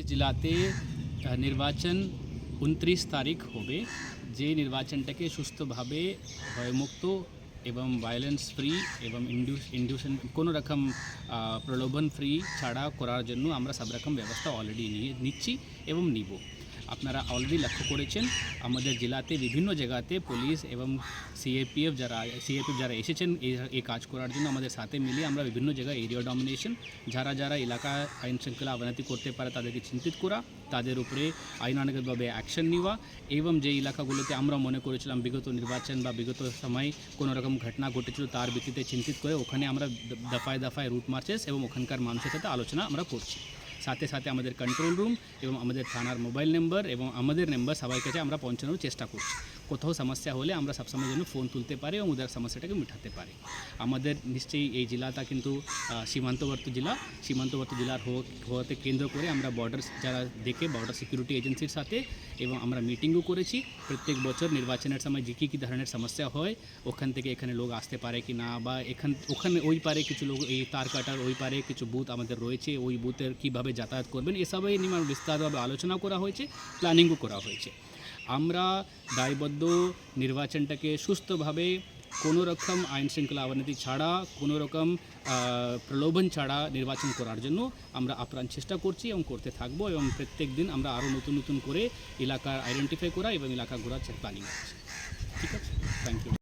জেলাতে নির্বাচন 29 তারিখ হবে, যে নির্বাচনটাকে সুস্থভাবে ভয়মুক্ত এবং ভায়োলেন্স ফ্রি এবং ইন্ডিউশন কোনো রকম প্রলোভন ফ্রি ছাড়া করার জন্য আমরা সব রকম ব্যবস্থা অলরেডি নিচ্ছি এবং নিব। আপনারা অলরেডি লক্ষ্য করেছেন আমাদের জেলাতে বিভিন্ন জায়গাতে পুলিশ এবং সিএপিএফ যারা এসেছেন এই কাজ করার জন্য আমাদের সাথে মিলে আমরা বিভিন্ন জায়গায় এরিয়া ডমিনেশন যারা এলাকা আইন শৃঙ্খলা অবনতি করতে পারে তাদেরকে চিন্তিত করা, তাদের উপরে আইনানুগতভাবে অ্যাকশন নেওয়া এবং যে এলাকাগুলোতে আমরা মনে করেছিলাম বিগত নির্বাচন বা বিগত সময় কোনো রকম ঘটনা ঘটেছিল তার ভিত্তিতে চিন্তিত করে ওখানে আমরা দফায় দফায় রুট মার্চেস এবং ওখানকার মানুষের সাথে আলোচনা আমরা করছি। সাথে সাথে আমাদের কন্ট্রোল রুম এবং আমাদের থানার মোবাইল নাম্বার এবং আমাদের নাম্বার সবার কাছে আমরা পৌঁছানোর চেষ্টা করছি। কোথাও সমস্যা হলে আমরা সবসময় যেন ফোন তুলতে পারি এবং ওদের সমস্যাটাকে মেটাতে পারি। আমাদের নিশ্চয়ই এই জেলাটা কিন্তু সীমান্তবর্তী জেলার হওয়াতে কেন্দ্র করে আমরা বর্ডার যারা দেখে বর্ডার সিকিউরিটি এজেন্সির সাথে এবং আমরা মিটিংও করেছি। প্রত্যেক বছর নির্বাচনের সময় যে কী ধরনের সমস্যা হয় ওখান থেকে এখানে লোক আসতে পারে কি না, বা ওখানে ওই পারে কিছু লোক এই তার কাটার ওই পারে কিছু বুথ আমাদের রয়েছে, ওই বুথের কীভাবে যাতায়াত করবেন এসবই নিয়ে বিস্তারভাবে আলোচনা করা হয়েছে, প্ল্যানিংও করা হয়েছে। আমরা দায়বদ্ধ নির্বাচনটাকে সুস্থভাবে কোনো রকম আইন শৃঙ্খলা অবনতি ছাড়া কোনো রকম প্রলোভন ছাড়া নির্বাচন করার জন্য আমরা আপ্রাণ চেষ্টা করছি এবং করতে থাকবো এবং প্রত্যেক দিন আমরা আরও নতুন করে এলাকা আইডেন্টিফাই করা এবং এলাকা ঘোরার প্ল্যানিং করছি। ঠিক আছে, থ্যাংক ইউ।